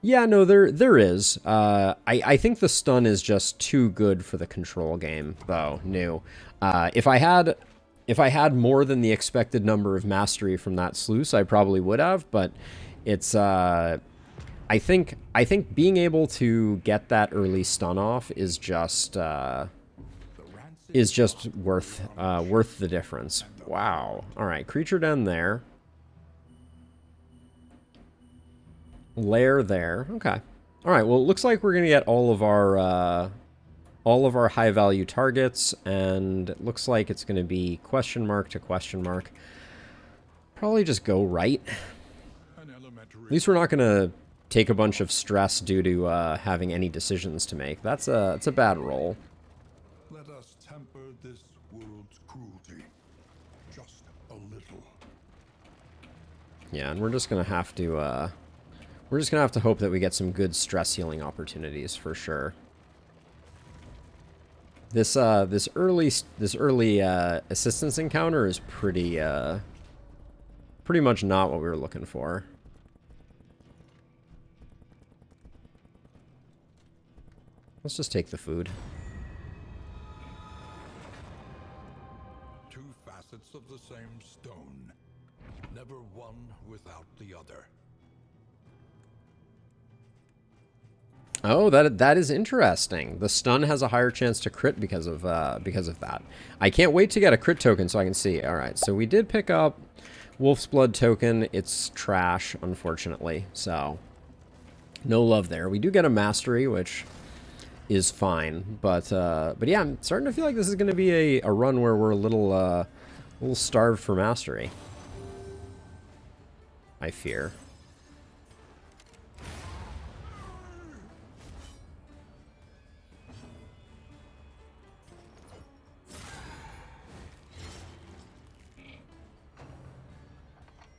Yeah, no, there is. I think the stun is just too good for the control game, though. New. If I had more than the expected number of mastery from that sluice, I probably would have. But it's I think being able to get that early stun off is just worth the difference. Wow. All right, creature den there. Lair there. Okay. All right. Well, it looks like we're gonna get all of our high value targets, and it looks like it's gonna be question mark to question mark. Probably just go right. At least we're not gonna take a bunch of stress due to having any decisions to make. That's a bad roll. Let us temper this world's cruelty. Just a little. Yeah, and we're just gonna have to hope that we get some good stress healing opportunities for sure. This early assistance encounter is pretty much not what we were looking for. Let's just take the food. Two facets of the same stone. Never one without the other. Oh, that is interesting. The stun has a higher chance to crit because of that. I can't wait to get a crit token so I can see. All right, so we did pick up Wolf's Blood token. It's trash, unfortunately. So no love there. We do get a mastery, which is fine, but yeah, I'm starting to feel like this is going to be a run where we're a little starved for mastery. I fear.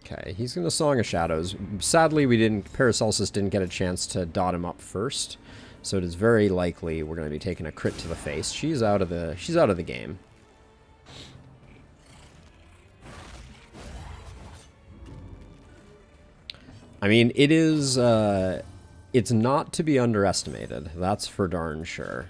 Okay, he's gonna Song of Shadows. Sadly, Paracelsus didn't get a chance to dot him up first, so it is very likely we're gonna be taking a crit to the face. She's out of the game. I mean, it's not to be underestimated. That's for darn sure.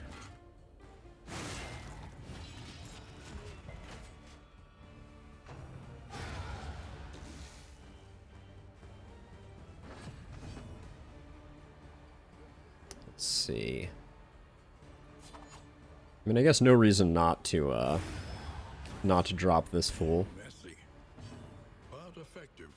Let's see. I mean, I guess no reason not to drop this fool. Messy, but effective.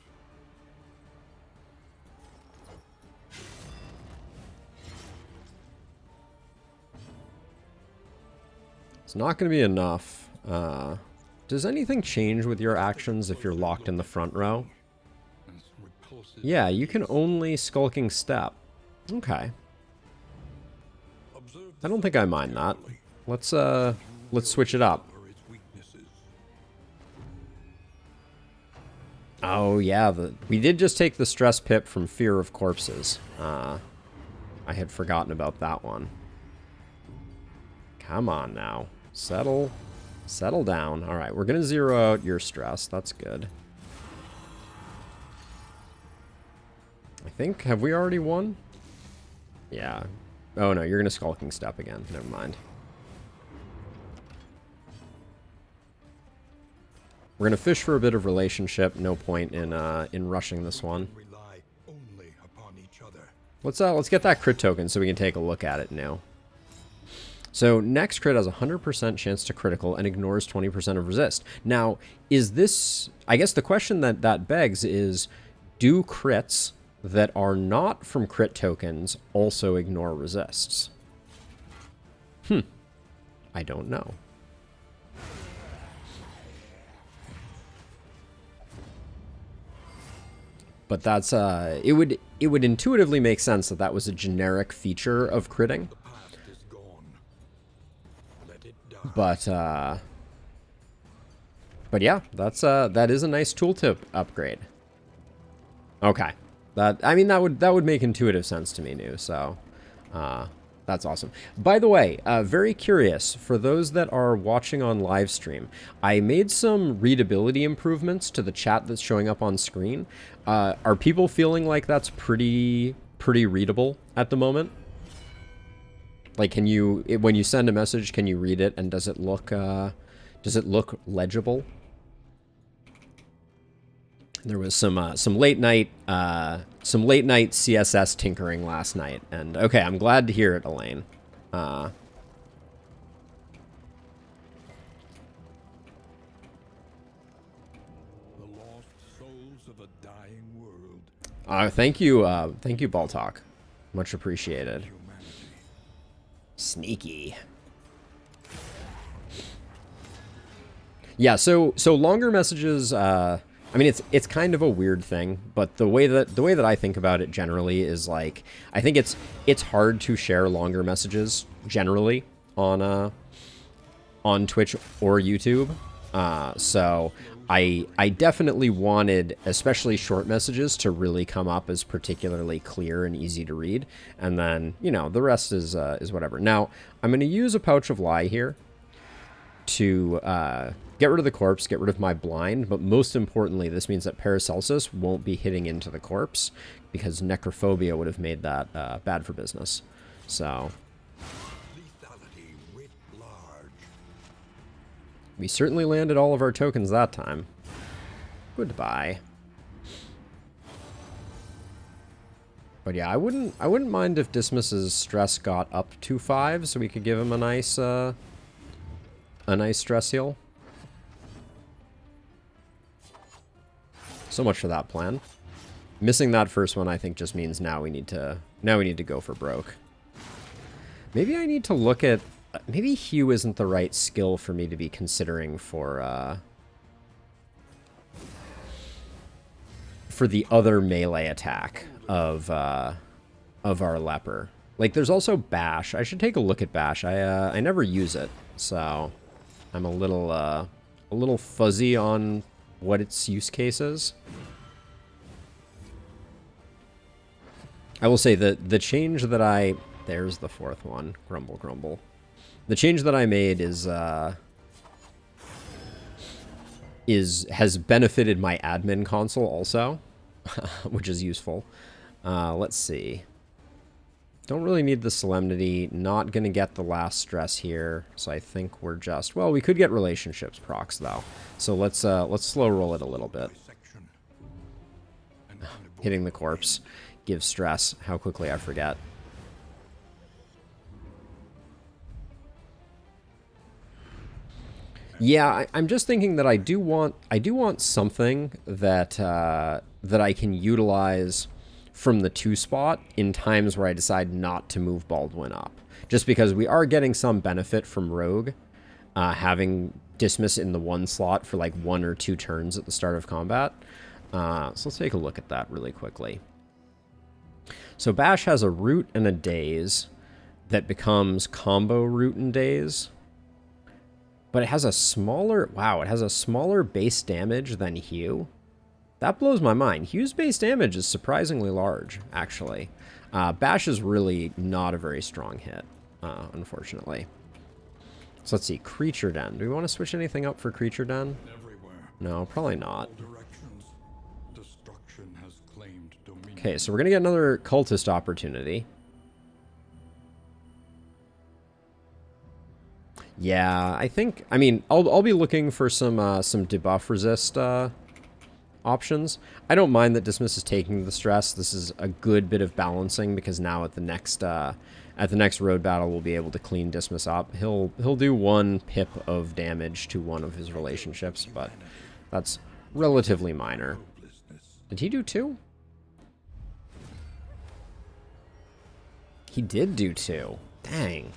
It's not going to be enough. Does anything change with your actions if you're locked in the front row? Yeah, you can only Skulking Step. Okay. I don't think I mind that. Let's switch it up. Oh yeah, we did just take the stress pip from Fear of Corpses. I had forgotten about that one. Come on now. Settle down. All right, we're going to zero out your stress. That's good. I think, have we already won? Yeah. Oh no, you're going to Skulking Step again. Never mind. We're going to fish for a bit of relationship. No point in rushing this one. Let's get that crit token so we can take a look at it now. So next crit has a 100% chance to critical and ignores 20% of resist. Now, is this... I guess the question that begs is, do crits that are not from crit tokens also ignore resists? I don't know. But that's... it would intuitively make sense that was a generic feature of critting. But yeah, that is a nice tooltip upgrade. Okay, that would make intuitive sense to me, new. So, that's awesome. By the way, very curious for those that are watching on live stream, I made some readability improvements to the chat that's showing up on screen. Are people feeling like that's pretty pretty readable at the moment? Like, can you, when you send a message, can you read it, and does it look legible? There was some late night CSS tinkering last night, and okay, I'm glad to hear it, Elaine. The lost souls of a dying world. Thank you, Baltalk. Much appreciated. Humanity. Sneaky. Yeah, so longer messages, I mean, it's kind of a weird thing, but the way that I think about it generally is like, I think it's hard to share longer messages generally on Twitch or YouTube. So I definitely wanted, especially short messages, to really come up as particularly clear and easy to read, and then, you know, the rest is whatever. Now, I'm going to use a Pouch of Lie here to get rid of the corpse, get rid of my blind, but most importantly, this means that Paracelsus won't be hitting into the corpse, because necrophobia would have made that bad for business. So Lethality writ large. we certainly landed all of our tokens that time. Goodbye. But yeah, I wouldn't mind if Dismas's stress got up to 5, so we could give him a nice stress heal. So much for that plan. Missing that first one, I think, just means now we need to go for broke. Maybe I need to look at, maybe Hue isn't the right skill for me to be considering for the other melee attack of our leper. Like, there's also Bash. I should take a look at Bash. I never use it, so I'm a little fuzzy on what its use case is. I will say that the change that there's the fourth one, grumble grumble. The change that I made has benefited my admin console also, which is useful. Let's see. Don't really need the Solemnity. Not going to get the last stress here. So I think we're just... Well, we could get relationships procs, though. So let's slow roll it a little bit. Hitting the corpse gives stress. How quickly I forget. Yeah, I'm just thinking that I do want something that that I can utilize from the 2 spot in times where I decide not to move Baldwin up. Just because we are getting some benefit from Rogue, having Dismas in the 1 slot for like 1 or 2 turns at the start of combat. So let's take a look at that really quickly. So Bash has a root and a daze that becomes combo root and daze. But it has a smaller, wow, it has a smaller base damage than Hue. That blows my mind. Hue's base damage is surprisingly large, actually. Bash is really not a very strong hit, unfortunately. So let's see, Creature Den. Do we want to switch anything up for Creature Den? Everywhere. No, probably not. All directions. Destruction has claimed dominion. Okay, so we're going to get another Cultist opportunity. Yeah, I think, I mean, I'll be looking for some debuff resist options. I don't mind that Dismas is taking the stress. This is a good bit of balancing, because now at the next road battle we'll be able to clean Dismas up. He'll do 1 pip of damage to one of his relationships, but that's relatively minor. Did he do 2? He did do 2. Dang.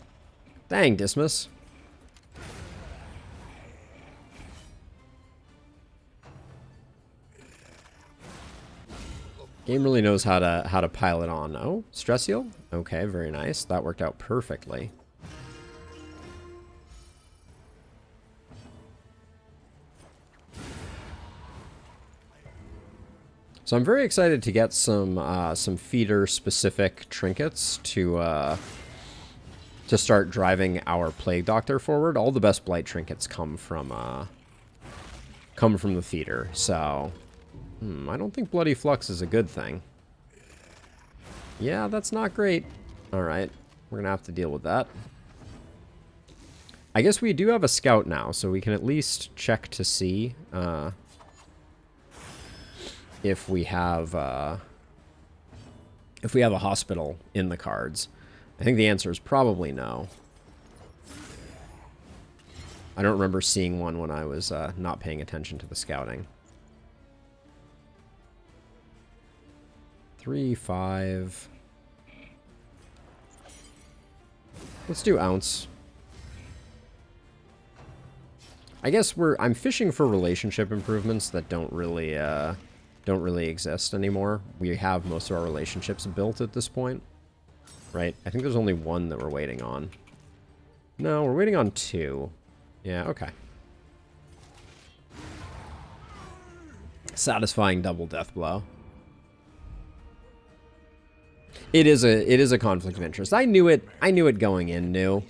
Dang, Dismas. Game really knows how to pile it on. Oh, stress heal? Okay, very nice. That worked out perfectly. So I'm very excited to get some feeder specific trinkets to start driving our Plague Doctor forward. All the best blight trinkets come from the feeder, so I don't think Bloody Flux is a good thing. Yeah, that's not great. All right, we're gonna have to deal with that. I guess we do have a scout now, so we can at least check to see if we have a hospital in the cards. I think the answer is probably no. I don't remember seeing one when I was not paying attention to the scouting. 3, 5. Let's do ounce. I guess I'm fishing for relationship improvements that don't really exist anymore. We have most of our relationships built at this point, right? I think there's only one that we're waiting on. No, we're waiting on 2. Yeah, okay. Satisfying double death blow. It is a conflict of interest. I knew it going in. The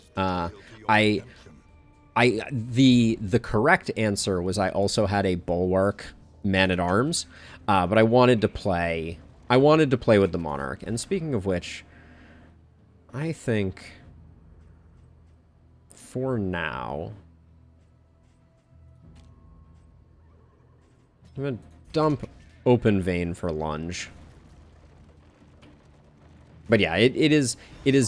correct answer was I also had a bulwark man-at-arms, but I wanted to play with the monarch. And speaking of which, I think for now I'm gonna dump open vein for lunge. But yeah, it is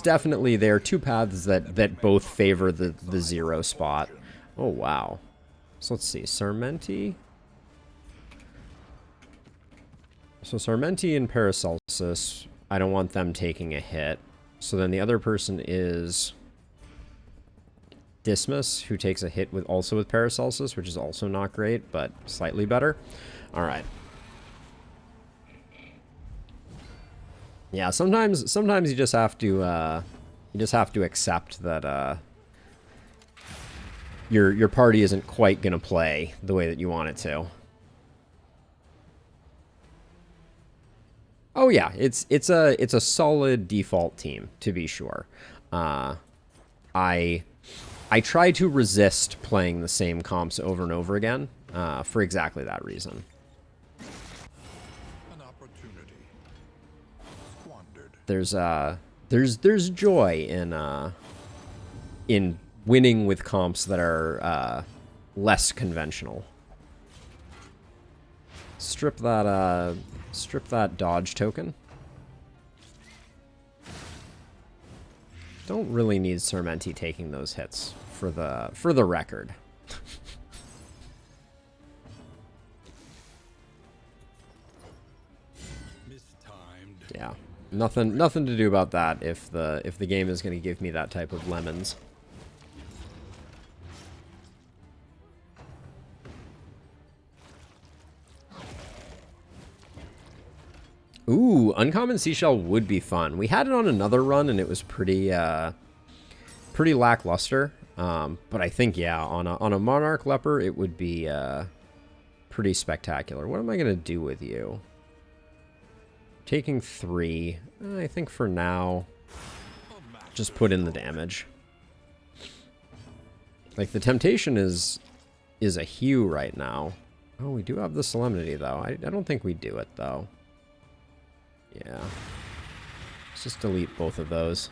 definitely, there are two paths that both favor the 0 spot. Oh wow. So let's see, Sarmenti. So Sarmenti and Paracelsus, I don't want them taking a hit. So then the other person is Dismas, who takes a hit with Paracelsus, which is also not great, but slightly better. All right. Yeah, sometimes you just have to accept that your party isn't quite gonna play the way that you want it to. Oh yeah, it's a solid default team, to be sure. I try to resist playing the same comps over and over again for exactly that reason. An opportunity squandered. There's joy in winning with comps that are less conventional. Strip that dodge token. Don't really need Sarmenti taking those hits for the record. Mistimed. Yeah. Nothing to do about that if the game is going to give me that type of lemons. Ooh, uncommon seashell would be fun. We had it on another run and it was pretty lackluster. But I think, yeah, on a monarch leper it would be pretty spectacular. What am I gonna do with you? Taking 3. I think for now, just put in the damage. Like, the temptation is a Hue right now. Oh, we do have the Solemnity, though. I don't think we do it, though. Yeah. Let's just delete both of those.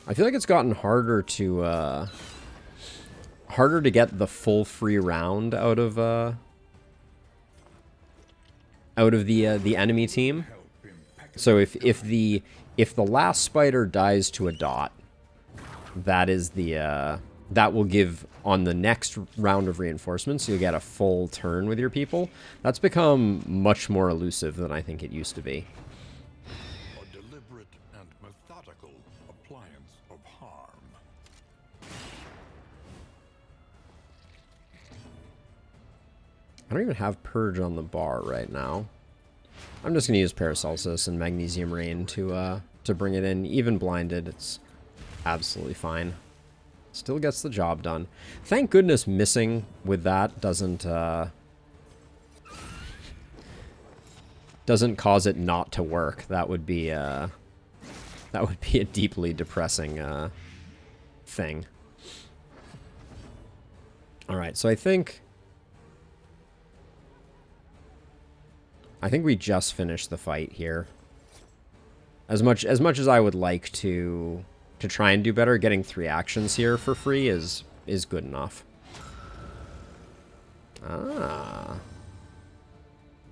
I feel like it's gotten harder to get the full free round out of the enemy team. So if the last spider dies to a dot, that is that will give, on the next round of reinforcements, you'll get a full turn with your people. That's become much more elusive than I think it used to be. A deliberate and methodical appliance of harm. I don't even have Purge on the bar right now. I'm just going to use Paracelsus and Magnesium Rain to bring it in. Even blinded, it's absolutely fine. Still gets the job done. Thank goodness missing with that doesn't cause it not to work. That would be a deeply depressing thing. All right, so I think I think we just finished the fight here. As much as I would like to try and do better, getting 3 actions here for free is good enough. Ah.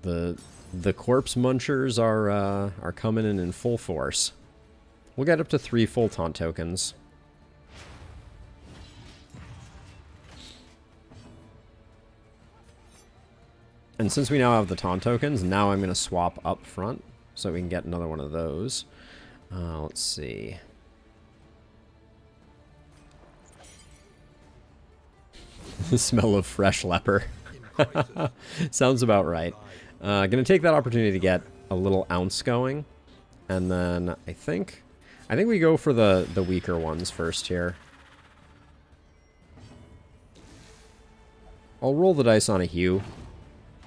The corpse munchers are coming in full force. We'll get up to 3 full taunt tokens. And since we now have the taunt tokens, now I'm going to swap up front so we can get another one of those. Let's see. The smell of fresh leper. Sounds about right. Gonna take that opportunity to get a little ounce going. And then I think we go for the weaker ones first here. I'll roll the dice on a hue.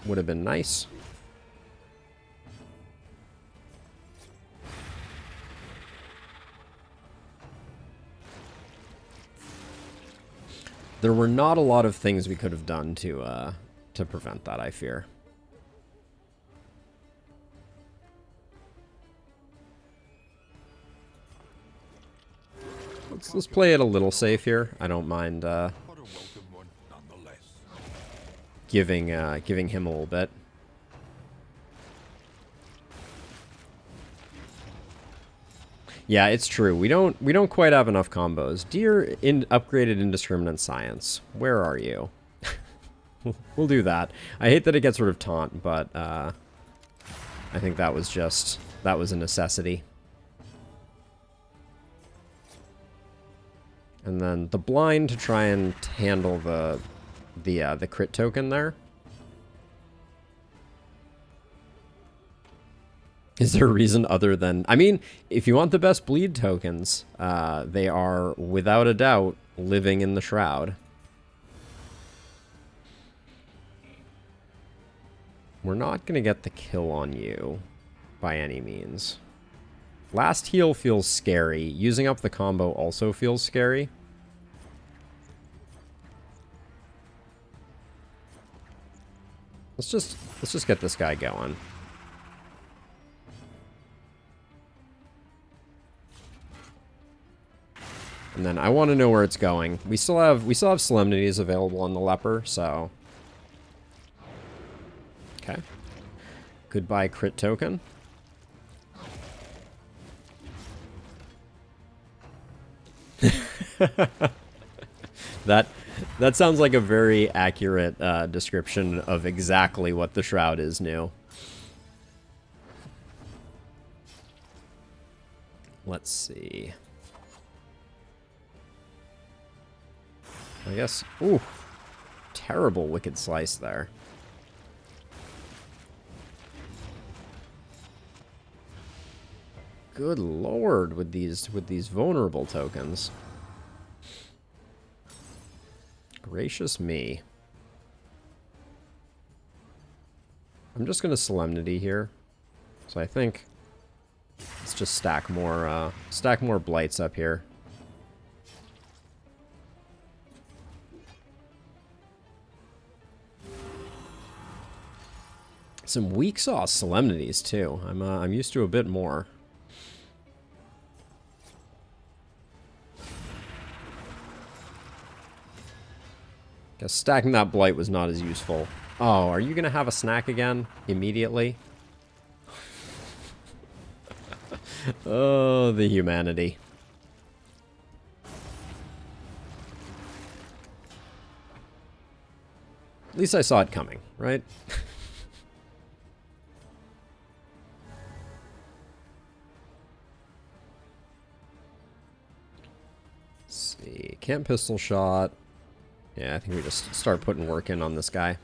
Would have been nice. There were not a lot of things we could have done to prevent that, I fear. Let's play it a little safe here. I don't mind giving him a little bit. Yeah, it's true. We don't quite have enough combos. Dear upgraded indiscriminate science, where are you? We'll do that. I hate that it gets rid of taunt, but I think that was a necessity. And then the blind to try and handle the crit token there. Is there a reason other than... I mean, if you want the best bleed tokens, they are, without a doubt, living in the Shroud. We're not going to get the kill on you, by any means. Last heal feels scary. Using up the combo also feels scary. Let's just get this guy going. And then I want to know where it's going. We still have solemnities available on the leper, so okay. Goodbye crit token. That sounds like a very accurate description of exactly what the Shroud is new. Let's see. I guess... Ooh. Terrible Wicked Slice there. Good lord with these vulnerable tokens. Gracious me. I'm just gonna Solemnity here. So I think let's just stack more blights up here. Some weak sauce solemnities too. I'm used to a bit more. Guess stacking that blight was not as useful. Oh, are you gonna have a snack again immediately? Oh, the humanity. At least I saw it coming, right? See, camp pistol shot. Yeah, I think we just start putting work in on this guy.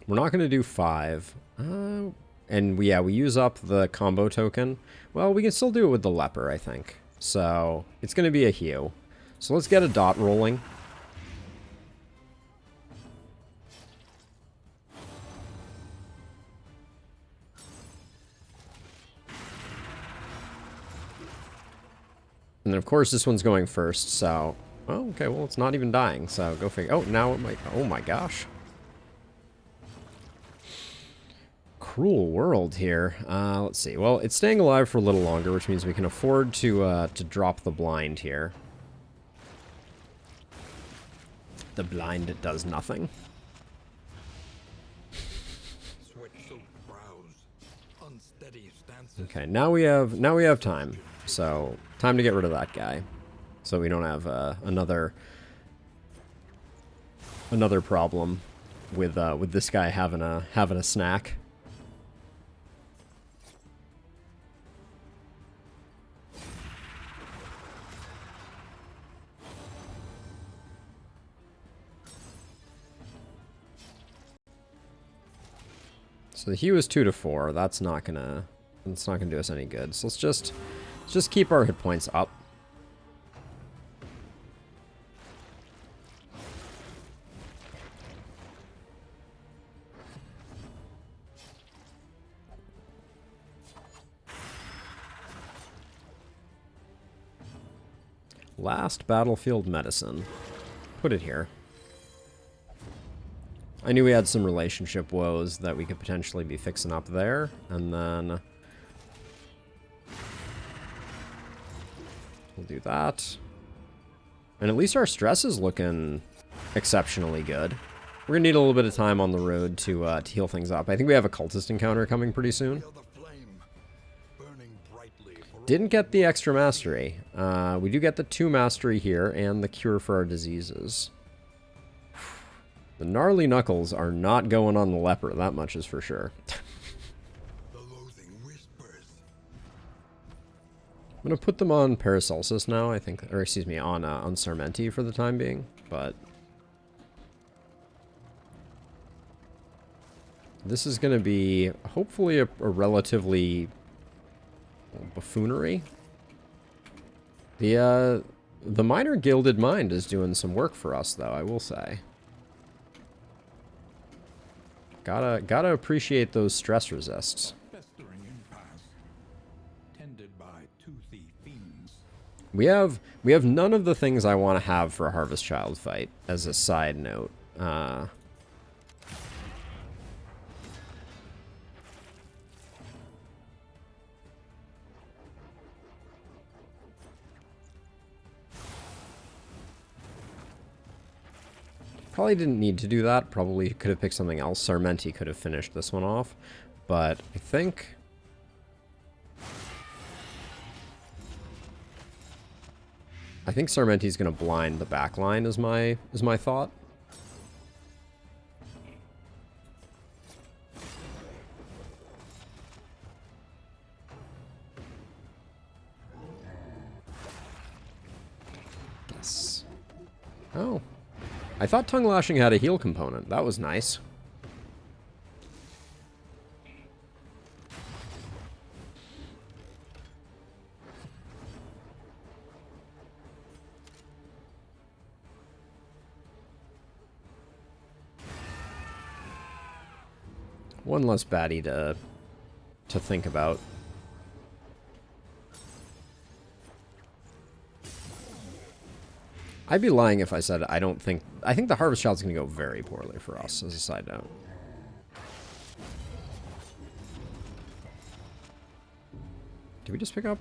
We're not going to do 5. And we use up the combo token. Well, we can still do it with the leper, I think. So, it's going to be a heal. So let's get a dot rolling. And then, of course, this one's going first, so... Oh, okay, well, it's not even dying, so go figure... Oh, now it might... Oh, my gosh. cruel world here. Let's see. Well, it's staying alive for a little longer, which means we can afford to drop the blind here. The blind does nothing. Sweat-soaked brows, unsteady stances. Okay, now we have time. So time to get rid of that guy, so we don't have another problem with this guy having a snack. So the hue is 2 to 4. That's not gonna do us any good. So let's just keep our hit points up. Last battlefield medicine. Put it here. I knew we had some relationship woes that we could potentially be fixing up there, and then we'll do that. And at least our stress is looking exceptionally good. We're gonna need a little bit of time on the road to heal things up. I think we have a cultist encounter coming pretty soon. Feel the flame burning brightly for Didn't get the extra mastery. We do get the 2 mastery here and the cure for our diseases. The gnarly knuckles are not going on the leper, that much is for sure. the loathing whispers. I'm gonna put them on Paracelsus now, I think, or excuse me, on Sarmenti for the time being, but this is gonna be hopefully a relatively buffoonery. The minor gilded mind is doing some work for us, though, I will say. Gotta appreciate those stress resists. Festering impasse, tended by toothy fiends. We have none of the things I want to have for a Harvest Child fight, as a side note. Probably didn't need to do that. Probably could have picked something else. Sarmenti could have finished this one off. But I think Sarmenti's going to blind the back line is my thought. Yes. Oh. I thought Tongue Lashing had a heal component. That was nice. One less baddie to think about. I'd be lying if I said I think the Harvest Child's going to go very poorly for us, as a side note. Did we just pick up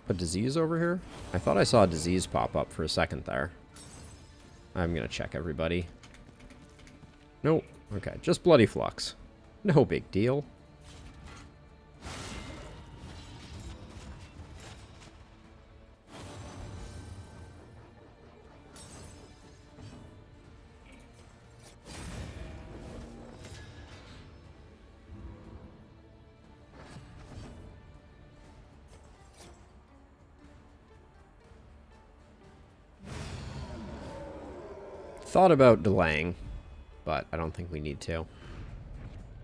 a disease over here? I thought I saw a disease pop up for a second there. I'm going to check everybody. Nope. Okay, just Bloody Flux. No big deal. Thought about delaying, but I don't think we need to.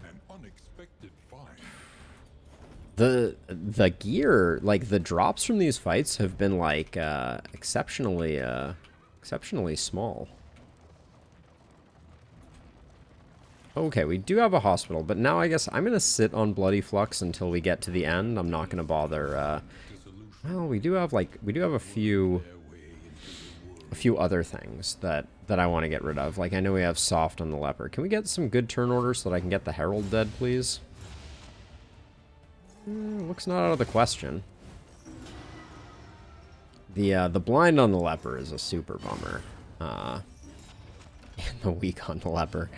An unexpected find. The gear, like the drops from these fights have been like exceptionally small. Okay, we do have a hospital, but now I guess I'm gonna sit on Bloody Flux until we get to the end. I'm not gonna bother. Well, we do have a few other things that I want to get rid of. Like I know we have soft on the leper. Can we get some good turn orders so that I can get the Herald dead, please? Looks not out of the question. The blind on the leper is a super bummer. And the weak on the leper.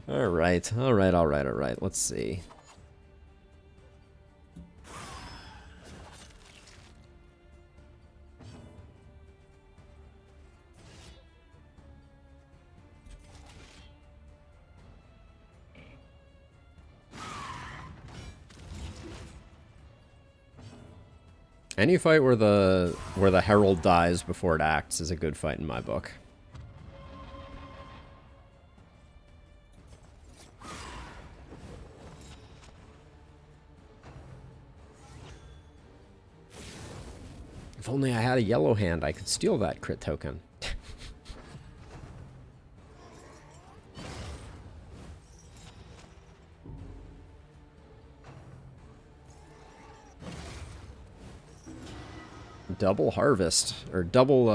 Alright, alright, alright, alright. Let's see. Any fight where the herald dies before it acts is a good fight in my book. If only I had a yellow hand, I could steal that crit token. Double harvest, or double,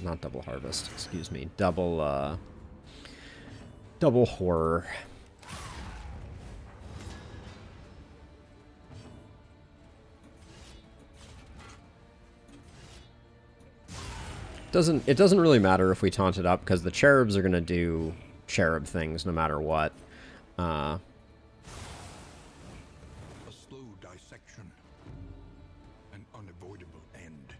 not double harvest, excuse me, double horror. It doesn't really matter if we taunt it up, because the cherubs are going to do cherub things no matter what. A slow dissection. An unavoidable end.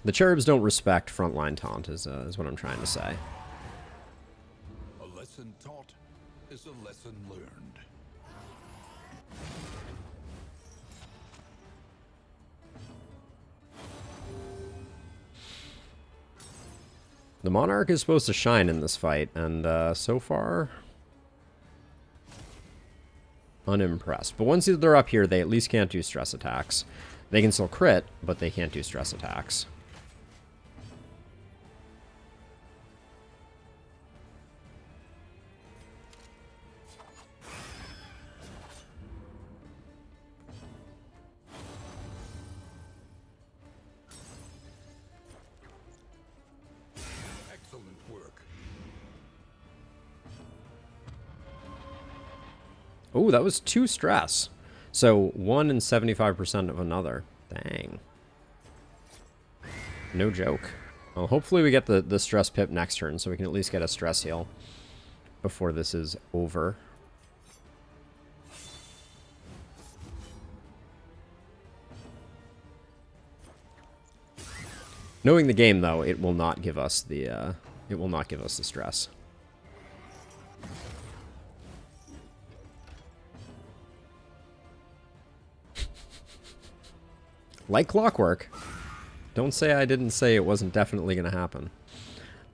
The cherubs don't respect frontline taunt, is what I'm trying to say. A lesson taught is a lesson learned. The Monarch is supposed to shine in this fight, and so far, unimpressed. But once they're up here, they at least can't do stress attacks. They can still crit, but they can't do stress attacks. Excellent work. Oh, that was 2 stress. So 1 and 75% of another. Dang. No joke. Well, hopefully we get the stress pip next turn, so we can at least get a stress heal before this is over. Knowing the game, though, it will not give us the stress. Like clockwork. Don't say I didn't say it wasn't definitely going to happen.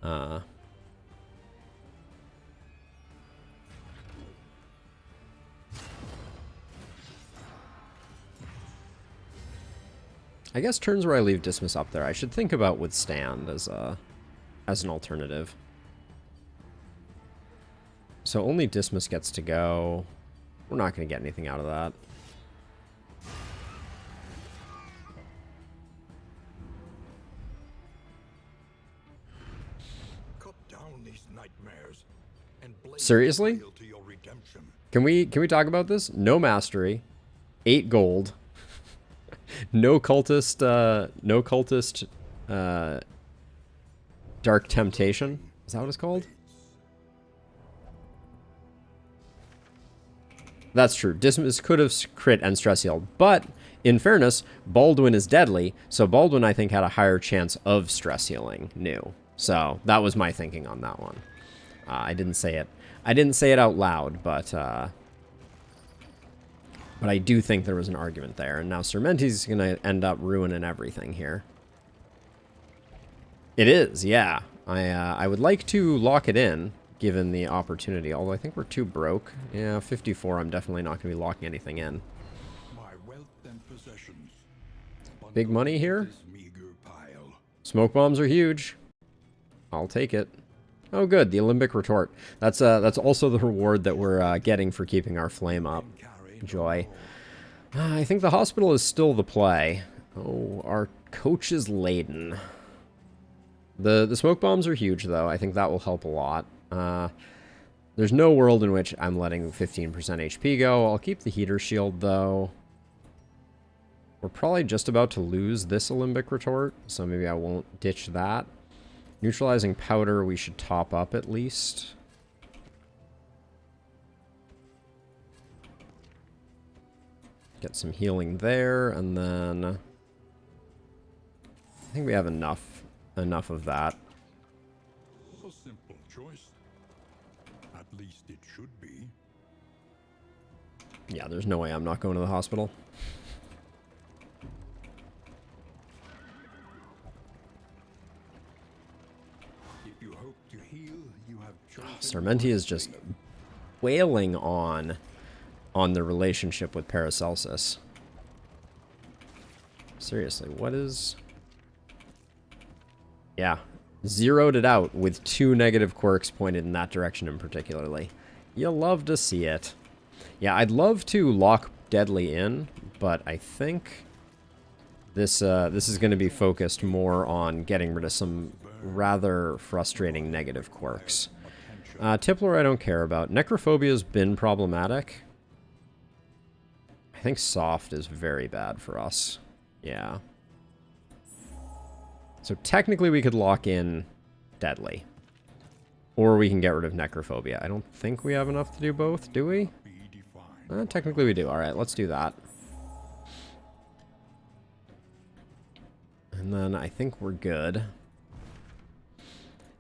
I guess turns where I leave Dismiss up there, I should think about Withstand as an alternative. So only Dismiss gets to go. We're not going to get anything out of that. Cut down these nightmares and blaze Seriously? the trail to your redemption. Can we talk about this? No mastery, 8 gold, no cultist, dark temptation. Is that what it's called? That's true. Dismiss could have crit and stress healed, but in fairness, Baldwin is deadly, so Baldwin I think had a higher chance of stress healing. New. So that was my thinking on that one. I didn't say it. I didn't say it out loud, but I do think there was an argument there. And now Sermenti's going to end up ruining everything here. It is, yeah. I would like to lock it in, given the opportunity. Although I think we're too broke. Yeah, 54, I'm definitely not going to be locking anything in. My wealth and possessions. Big money here? This meager pile. Smoke bombs are huge. I'll take it. Oh, good. The Olympic retort. That's also the reward that we're getting for keeping our flame up. Joy. I think the hospital is still the play. Oh, our coach is laden. The smoke bombs are huge, though. I think that will help a lot. There's no world in which I'm letting 15% HP go. I'll keep the heater shield, though. We're probably just about to lose this Alembic Retort, so maybe I won't ditch that. Neutralizing powder, we should top up at least. Get some healing there, and then I think we have enough of that. A simple choice. At least it should be. Yeah, there's no way I'm not going to the hospital. If you hope to heal, you have chosen. Sarmenti is just wailing on the relationship with Paracelsus. Seriously, what is... Yeah, zeroed it out with 2 negative quirks pointed in that direction in particularly. You'll love to see it. Yeah, I'd love to lock Deadly in, but I think this is going to be focused more on getting rid of some rather frustrating negative quirks. Tipler I don't care about. Necrophobia's been problematic. I think soft is very bad for us. Yeah. So technically we could lock in Deadly. Or we can get rid of Necrophobia. I don't think we have enough to do both, do we? Technically we do. Alright, let's do that. And then I think we're good.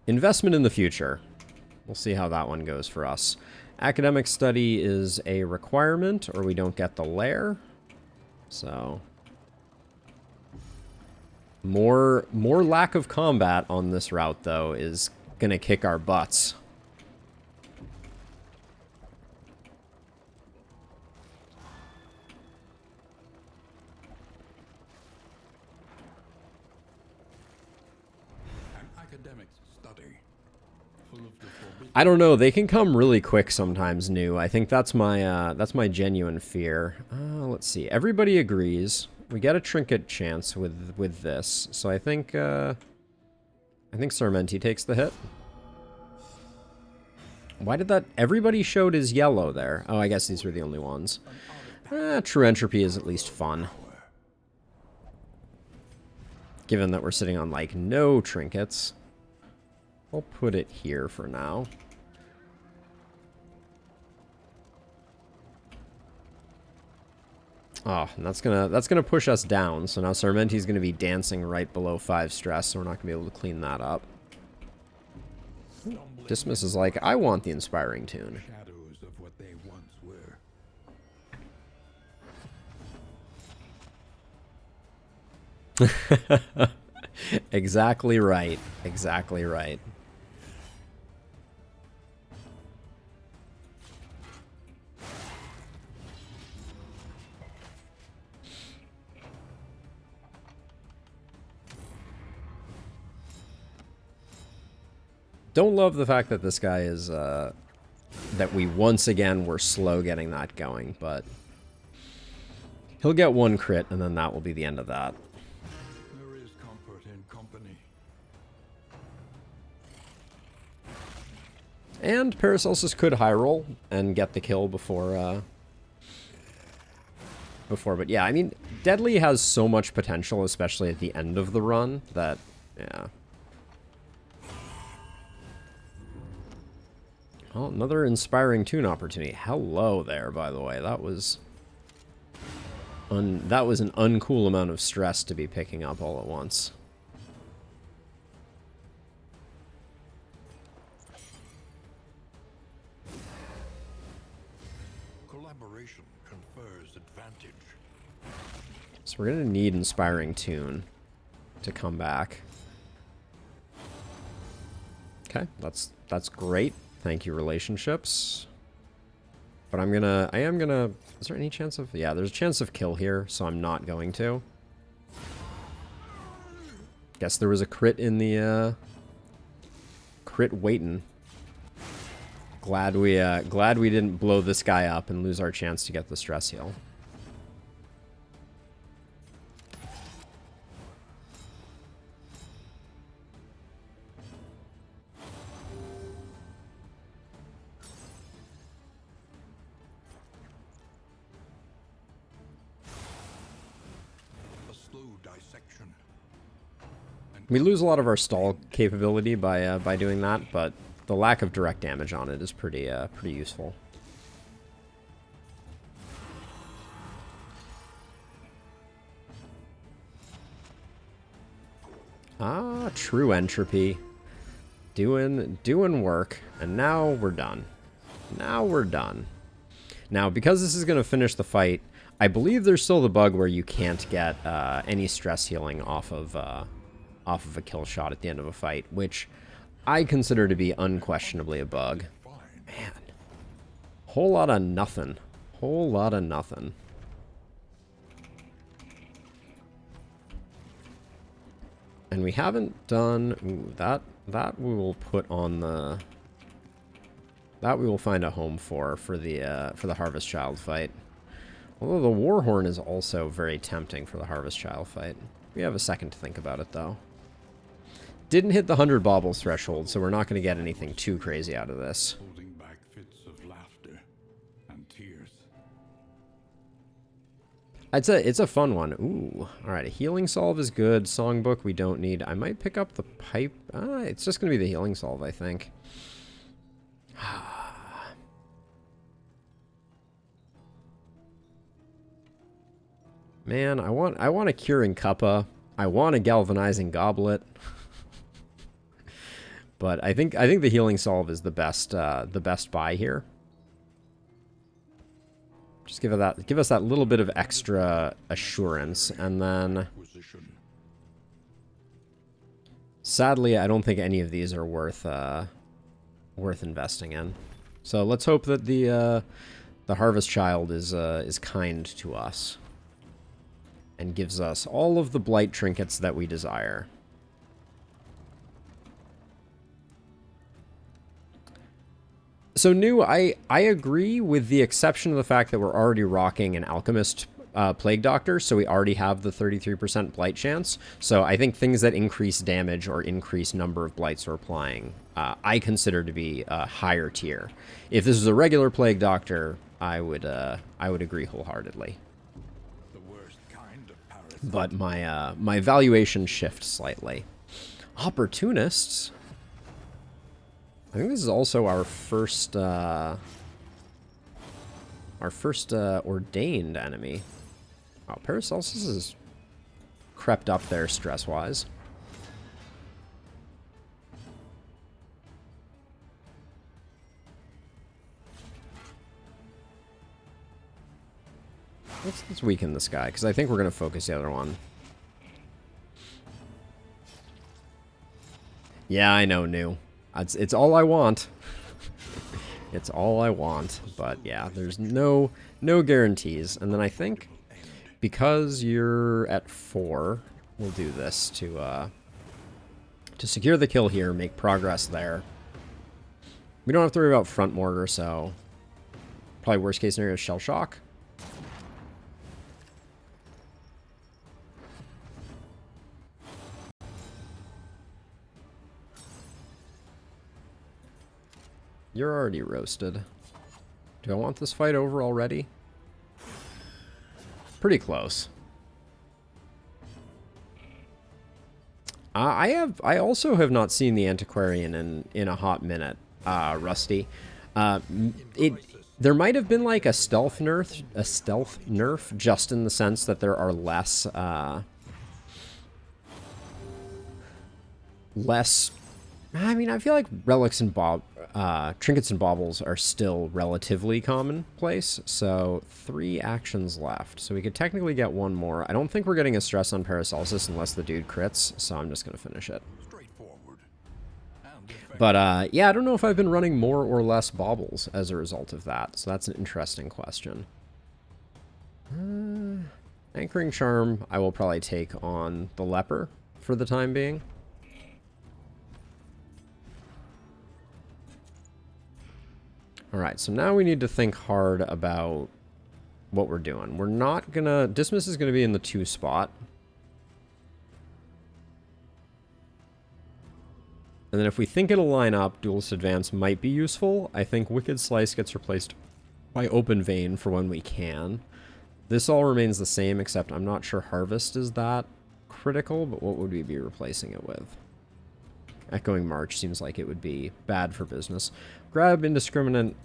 Investment in the future. We'll see how that one goes for us. Academic study is a requirement, or we don't get the lair. So... More lack of combat on this route, though, is gonna kick our butts. An academic study full of the forbidden. I don't know. They can come really quick sometimes, New. I think that's my genuine fear. Let's see. Everybody agrees. We get a trinket chance with this, so I think Sarmenti takes the hit. Why did that... Everybody showed as yellow there. Oh, I guess these were the only ones. True Entropy is at least fun. Given that we're sitting on, like, no trinkets. I'll put it here for now. Oh, and that's gonna push us down. So now Sarmenti's gonna be dancing right below 5 stress, so we're not gonna be able to clean that up. Dismiss is like, I want the inspiring tune. Shadows of what they once were. Exactly right. Exactly right. Don't love the fact that this guy is, that we once again were slow getting that going, but he'll get 1 crit, and then that will be the end of that. There is comfort in company. And Paracelsus could high roll and get the kill before, but yeah, I mean, Deadly has so much potential, especially at the end of the run, that, yeah. Well, another inspiring tune opportunity. Hello there, by the way. That was an uncool amount of stress to be picking up all at once. Collaboration confers advantage. So we're gonna need inspiring tune to come back. Okay, that's great. Thank you, relationships. But I am gonna, is there any chance of, yeah, there's a chance of kill here, so I'm not going to. Guess there was a crit in the, crit waitin'. Glad we didn't blow this guy up and lose our chance to get the stress heal. We lose a lot of our stall capability by doing that, but the lack of direct damage on it is pretty useful. Ah, true entropy. Doing work, and now we're done. Now we're done. Now, because this is going to finish the fight, I believe there's still the bug where you can't get any stress healing off of a kill shot at the end of a fight, which I consider to be unquestionably a bug. Man, whole lot of nothing. Whole lot of nothing. And we haven't done... Ooh, that we will put on the... That we will find a home for the Harvest Child fight. Although the Warhorn is also very tempting for the Harvest Child fight. We have a second to think about it, though. Didn't hit the 100 baubles threshold, so we're not going to get anything too crazy out of this. Holding back fits of laughter and tears. It's a fun one. Ooh. Alright, a healing salve is good. Songbook we don't need. I might pick up the pipe. It's just going to be the healing salve, I think. Man, I want a curing cuppa. I want a galvanizing goblet. But I think the healing salve is the best buy here. Just give us that little bit of extra assurance, and then sadly I don't think any of these are worth investing in. So let's hope that the Harvest Child is kind to us and gives us all of the blight trinkets that we desire. So, New, I agree with the exception of the fact that we're already rocking an Alchemist Plague Doctor, so we already have the 33% blight chance. So I think things that increase damage or increase number of blights we're applying, I consider to be a higher tier. If this was a regular Plague Doctor, I would agree wholeheartedly. But my valuation shifts slightly. Opportunists. I think this is also our first ordained enemy. Oh, Paracelsus has crept up there stress-wise. Let's weaken this guy, because I think we're going to focus the other one. Yeah, I know, New. It's all I want. It's all I want. But yeah, there's no guarantees. And then I think because you're at 4, we'll do this to secure the kill here, make progress there. We don't have to worry about front mortar, so probably worst case scenario is shell shock. You're already roasted. Do I want this fight over already? Pretty close. I also have not seen the Antiquarian in a hot minute, Rusty. There might have been like a stealth nerf, just in the sense that there are less I mean, I feel like relics and trinkets and baubles are still relatively commonplace. So 3 actions left. So we could technically get 1 more. I don't think we're getting a stress on Paracelsus unless the dude crits. So I'm just going to finish it. But yeah, I don't know if I've been running more or less baubles as a result of that. So that's an interesting question. Anchoring Charm, I will probably take on the Leper for the time being. Alright, so now we need to think hard about what we're doing. We're not gonna... Dismiss is gonna be in the 2 spot. And then if we think it'll line up, Duelist Advance might be useful. I think Wicked Slice gets replaced by Open Vein for when we can. This all remains the same, except I'm not sure Harvest is that critical, but what would we be replacing it with? Echoing March seems like it would be bad for business. Grab Indiscriminate.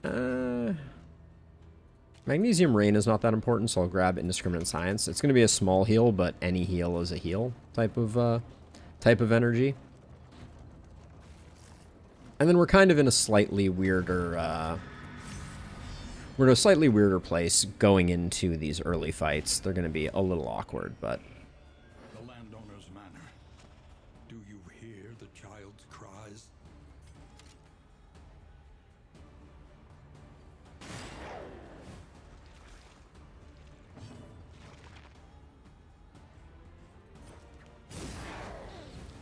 Magnesium Rain is not that important, so I'll grab Indiscriminate Science. It's going to be a small heal, but any heal is a heal type of energy. And then we're kind of in a slightly weirder we're in a slightly weirder place going into these early fights. They're going to be a little awkward, but The landowner's manor. Do you hear the child's cries?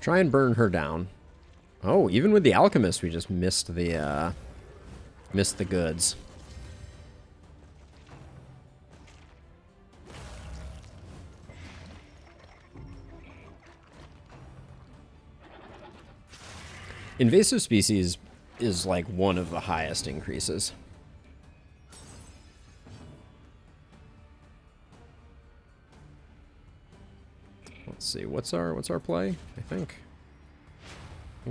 try and burn her down. Oh, even with the Alchemist, we just missed the goods. Invasive species is like one of the highest increases. Let's see, what's our play? I think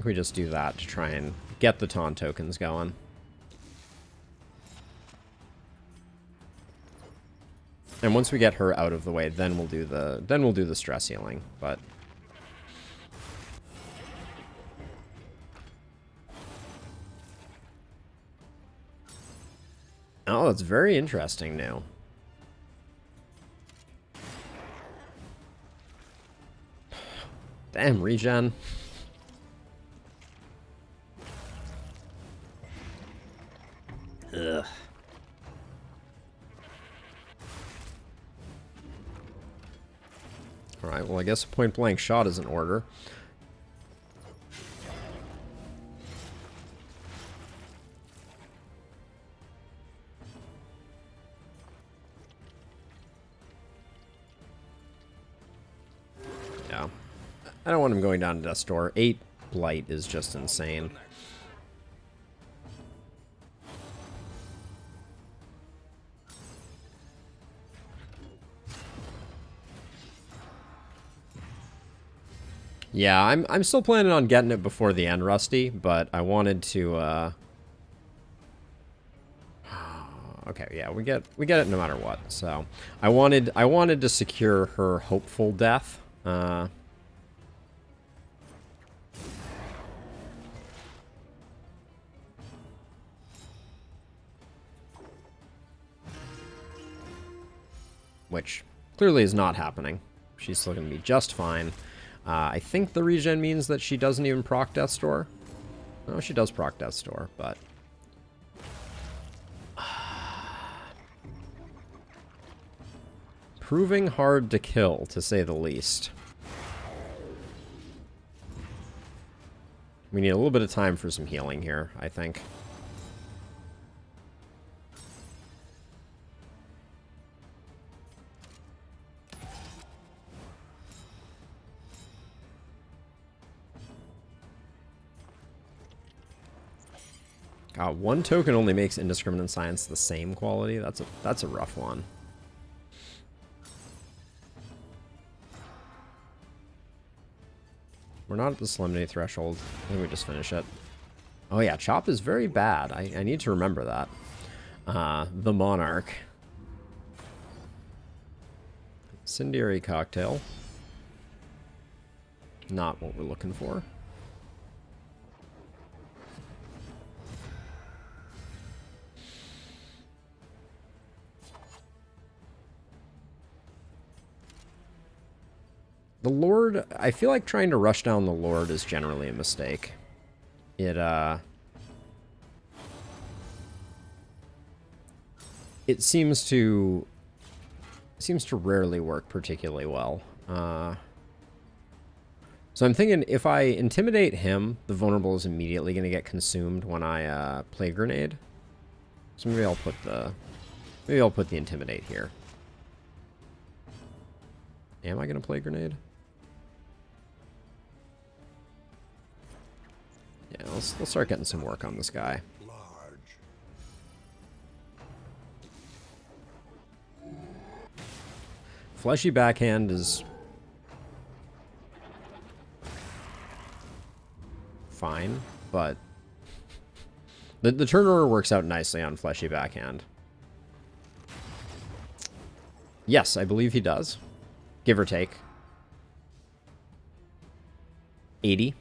we just do that to try and get the taunt tokens going. And once we get her out of the way, then we'll do the stress healing, but oh, that's very interesting now. Damn, regen. Ugh. Alright, well I guess a point blank shot is in order. Yeah. I don't want him going down to Death's Door. 8 Blight is just insane. Yeah, I'm still planning on getting it before the end, Rusty, but I wanted to okay, yeah, we get it no matter what. So, I wanted to secure her hopeful death. Which clearly is not happening. She's still going to be just fine. I think the regen means that she doesn't even proc Death's Door. No, she does proc Death's Door, but proving hard to kill, to say the least. We need a little bit of time for some healing here, I think. God, one token only makes Indiscriminate Science the same quality. That's a rough one. We're not at the Solemnity threshold. I think we just finish it. Oh yeah, Chop is very bad. I need to remember that. The Monarch. Incendiary Cocktail. Not what we're looking for. The Lord, I feel like trying to rush down the Lord is generally a mistake. It seems to rarely work particularly well. So I'm thinking if I intimidate him, the vulnerable is immediately going to get consumed when I Plague Grenade. So maybe I'll put the intimidate here. Am I going to Plague Grenade? Yeah, let's start getting some work on this guy. Large. Fleshy Backhand is fine, but the turn order works out nicely on Fleshy Backhand. Yes, I believe he does. Give or take. 80.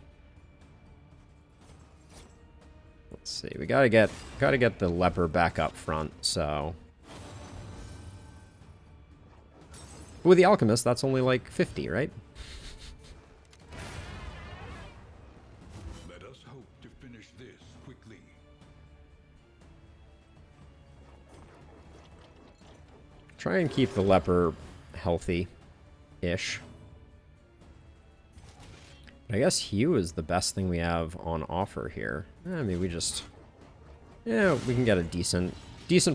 Let's see. We gotta get the leper back up front, so. With the alchemist, that's only like 50, right? Let us hope to finish this quickly. Try and keep the leper healthy-ish. I guess Hue is the best thing we have on offer here. I mean, we just... Yeah, we can get a decent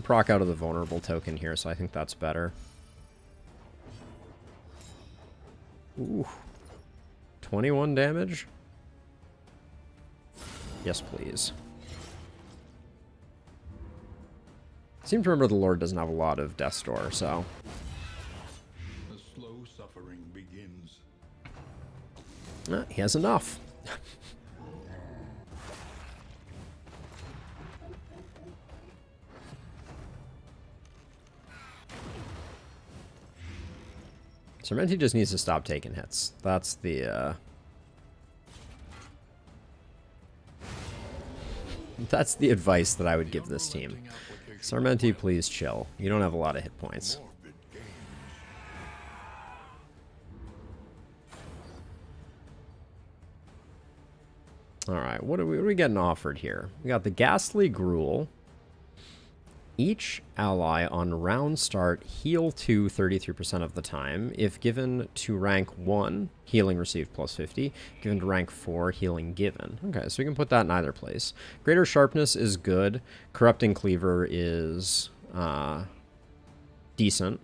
proc out of the vulnerable token here, so I think that's better. Ooh. 21 damage? Yes, please. I seem to remember the Lord doesn't have a lot of Death's Door, so... The slow suffering begins. He has enough. Sermenti just needs to stop taking hits. That's the, that's the advice that I would give this team. Sarmenti, please chill. You don't have a lot of hit points. Morbid games. Alright, what are we getting offered here? We got the Ghastly Gruel. Each ally on round start heal 2 33% of the time. If given to rank 1, healing received plus 50. Given to rank 4, healing given. Okay, so we can put that in either place. Greater Sharpness is good. Corrupting Cleaver is decent.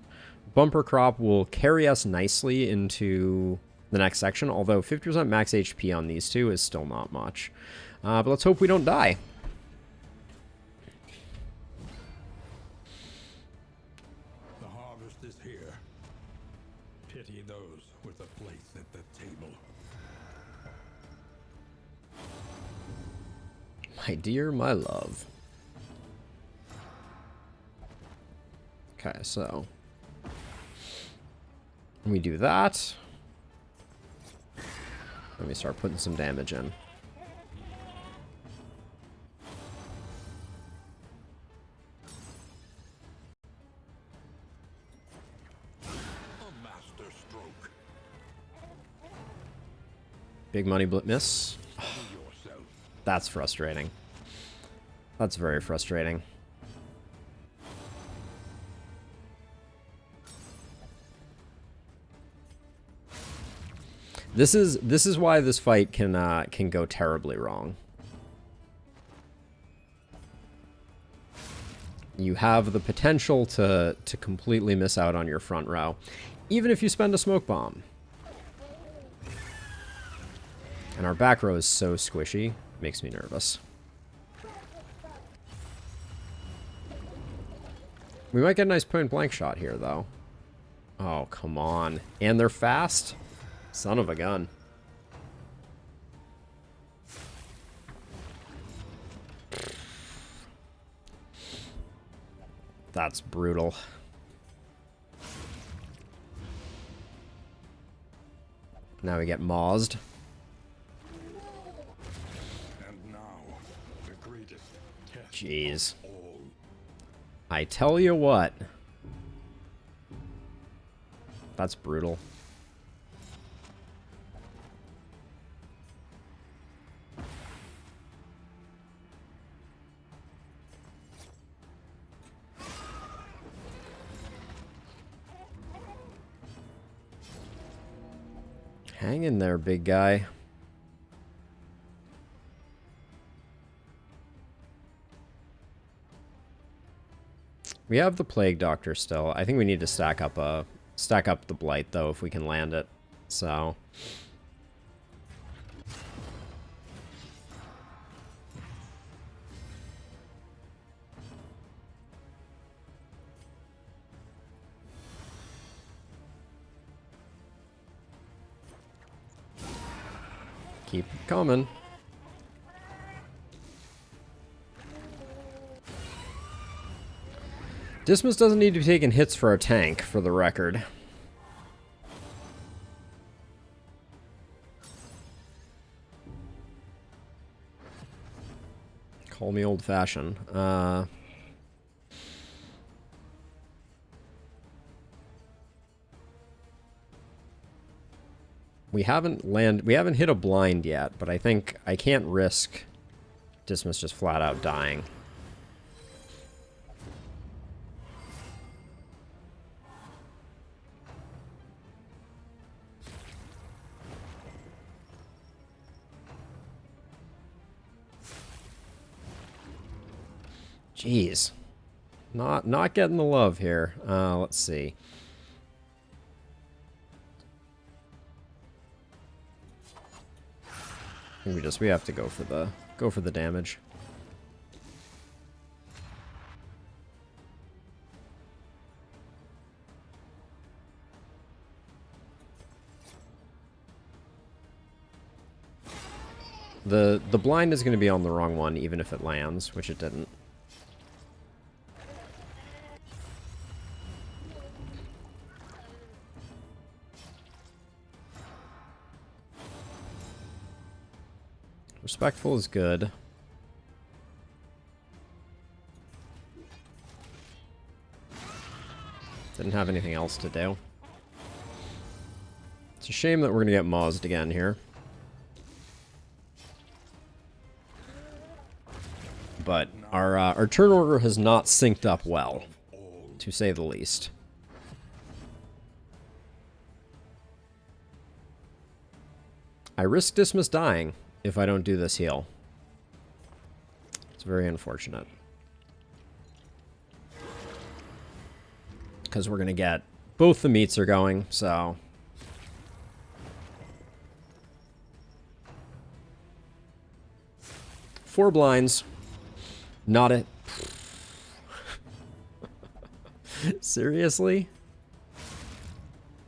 Bumper Crop will carry us nicely into the next section, although 50% max HP on these two is still not much. But let's hope we don't die. The harvest is here. Pity those with a place at the table. My dear, my love. Okay, so we do that. Let me start putting some damage in. A master stroke. Big money miss. Do yourself. That's frustrating. That's very frustrating. This is why this fight can go terribly wrong. You have the potential to completely miss out on your front row, even if you spend a smoke bomb. And our back row is so squishy, makes me nervous. We might get a nice point blank shot here, though. Oh, come on. And they're fast? Son of a gun. That's brutal. Now we get maused. And now, the greatest test Jeez. of all. I tell you what. That's brutal. Hang in there, big guy. We have the Plague Doctor still. I think we need to stack up the Blight though if we can land it. So keep coming. Dismas doesn't need to be taking hits for a tank, for the record. Call me old-fashioned. We haven't hit a blind yet, but I think I can't risk Dismas just flat out dying. Jeez. Not getting the love here. Let's see. I think we have to go for the damage. The blind is going to be on the wrong one even if it lands, which it didn't. Respectful is good. Didn't have anything else to do. It's a shame that we're going to get Maused again here. But our turn order has not synced up well, to say the least. I risk Dismas dying if I don't do this heal. It's very unfortunate. Because we're going to get... Both the meats are going, so... Four blinds. Not it. Seriously?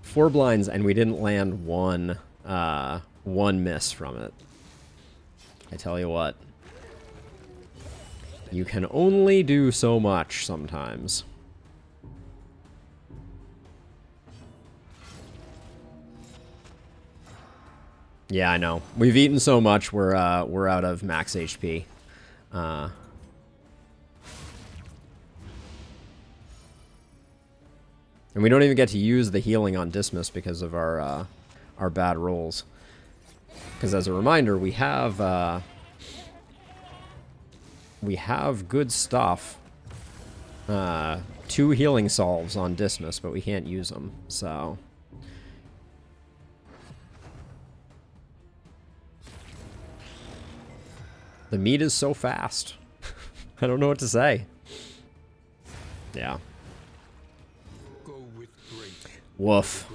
4 blinds and we didn't land one miss from it. I tell you what. You can only do so much sometimes. Yeah, I know. We've eaten so much we're out of max HP. And we don't even get to use the healing on Dismas because of our bad rolls. Because as a reminder, we have good stuff. 2 healing salves on Dismas, but we can't use them. So the meat is so fast. I don't know what to say. Yeah. Woof.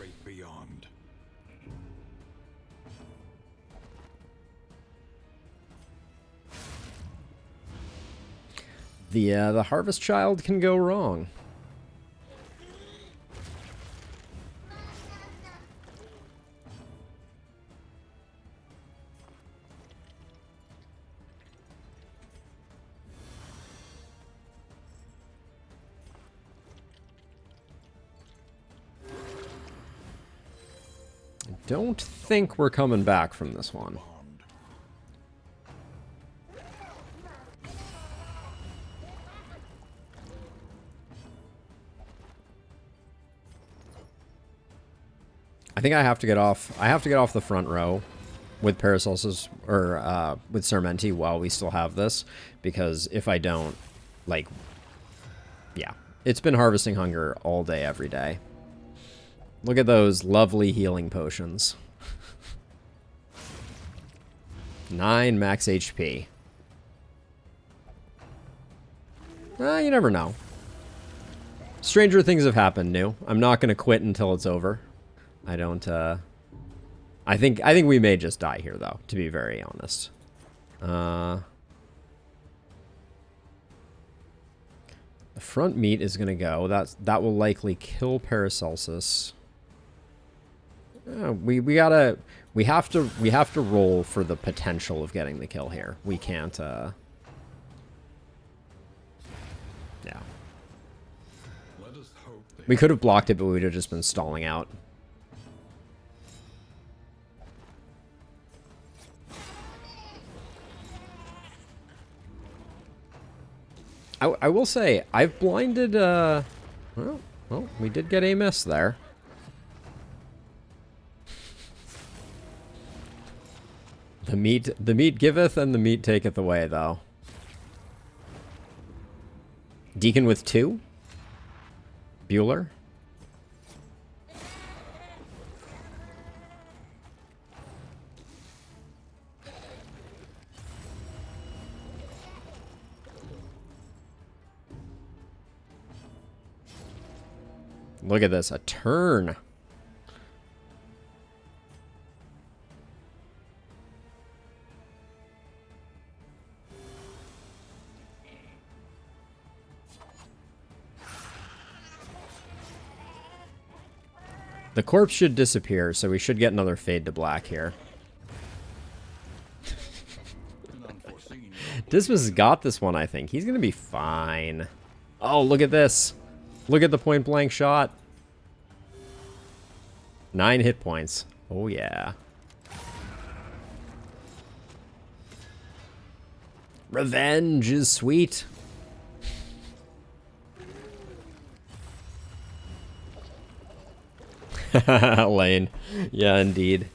The Harvest Child can go wrong. Don't think we're coming back from this one. I think I have to get off. I have to get off the front row with Paracelsus or with Sermenti while we still have this, because if I don't, like, yeah, it's been harvesting hunger all day, every day. Look at those lovely healing potions. 9 max HP. You never know. Stranger things have happened, New. I'm not going to quit until it's over. I don't, I think we may just die here, though, to be very honest. The front meat is going to go. That will likely kill Paracelsus. We have to roll for the potential of getting the kill here. We can't, yeah. We could have blocked it, but we would have just been stalling out. I will say, I've blinded, well, we did get a miss there. The meat giveth and the meat taketh away, though. Deacon with 2? Bueller? Look at this, a turn. The corpse should disappear, so we should get another fade to black here. Dismas has got this one, I think. He's going to be fine. Oh, look at this. Look at the point blank shot. 9 hit points. Oh, yeah. Revenge is sweet. Lane. Yeah, indeed.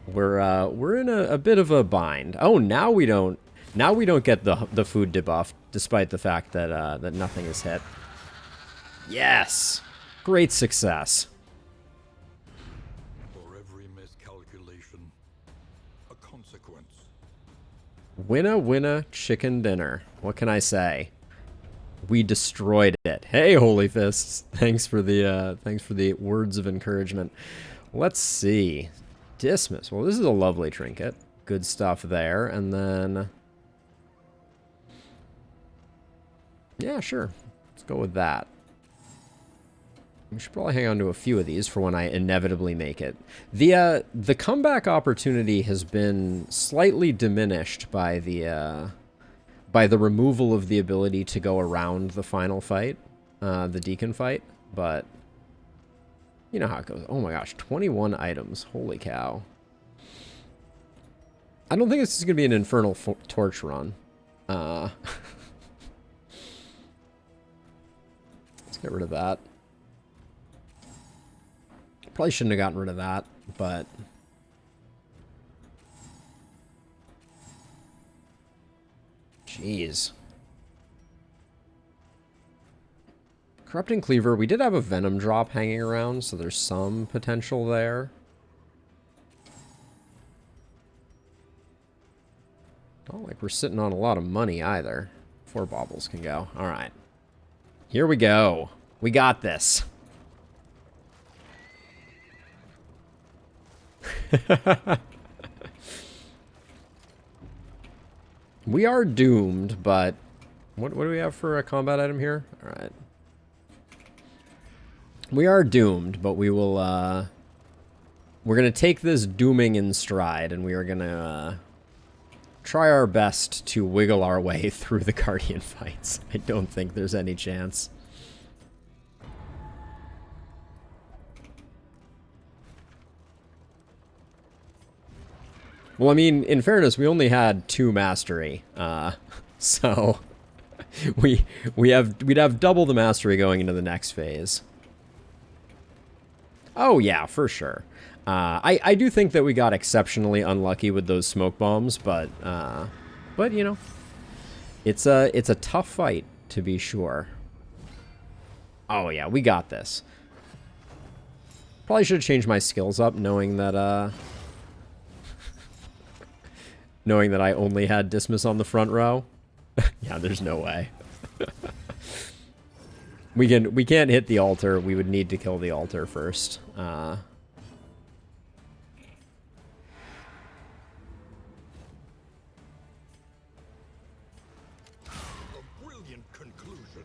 We're in a bit of a bind. Oh, now we don't get the food debuff, despite the fact that that nothing is hit. Yes! Great success. For every miscalculation, a consequence. Winna winna chicken dinner. What can I say? We destroyed it. Hey, Holy Fists. Thanks for the words of encouragement. Let's see. Dismas. Well, this is a lovely trinket. Good stuff there. And then... yeah, sure. Let's go with that. We should probably hang on to a few of these for when I inevitably make it. The comeback opportunity has been slightly diminished by the removal of the ability to go around the final fight, the Deacon fight, but you know how it goes. Oh my gosh, 21 items. Holy cow. I don't think this is going to be an Infernal Torch run. Let's get rid of that. Probably shouldn't have gotten rid of that, but... jeez. Corrupting Cleaver. We did have a Venom drop hanging around, so there's some potential there. Not like we're sitting on a lot of money either. 4 baubles can go. Alright. Here we go. We got this. We are doomed, but... what do we have for a combat item here? Alright. We are doomed, but we will, we're gonna take this dooming in stride, and we are gonna, try our best to wiggle our way through the Guardian fights. I don't think there's any chance. Well, I mean, in fairness, we only had 2 mastery, so we'd have double the mastery going into the next phase. Oh yeah, for sure. I do think that we got exceptionally unlucky with those smoke bombs, but you know, it's a tough fight to be sure. Oh yeah, we got this. Probably should have changed my skills up, knowing that I only had Dismas on the front row. Yeah, there's no way. We can't hit the altar. We would need to kill the altar first. A brilliant conclusion.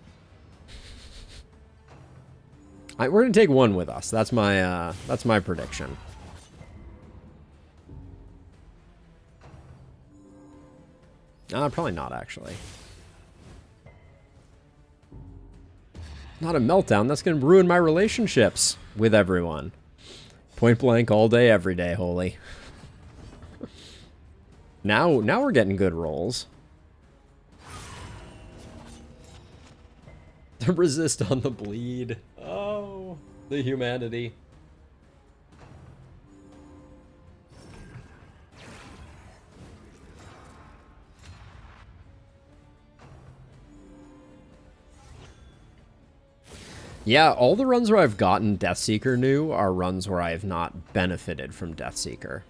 We're gonna take 1 with us. That's my prediction. Probably not, actually. Not a meltdown. That's going to ruin my relationships with everyone. Point blank all day, every day, holy. Now we're getting good rolls. The resist on the bleed. Oh, the humanity. Yeah, all the runs where I've gotten Deathseeker new are runs where I have not benefited from Deathseeker.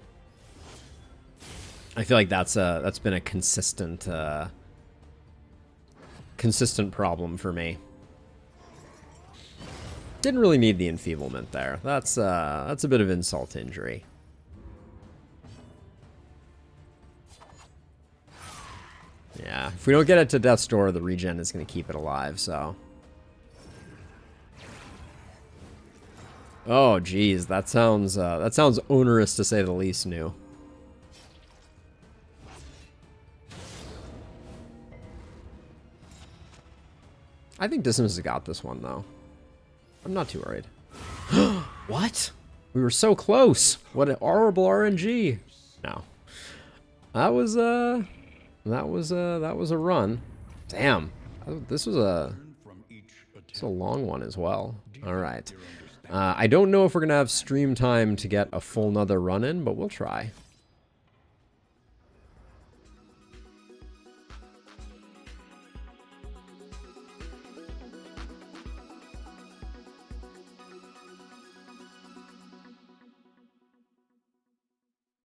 I feel like that's been a consistent problem for me. Didn't really need the enfeeblement there. That's a bit of insult to injury. Yeah, if we don't get it to Death's Door, the regen is going to keep it alive, so. Oh, geez, that sounds onerous to say the least, new. I think Dismas has got this one, though. I'm not too worried. What? We were so close. What an horrible RNG. No. That was a run. Damn. This was a long one as well. All right. I don't know if we're going to have stream time to get a full nother run in, but we'll try.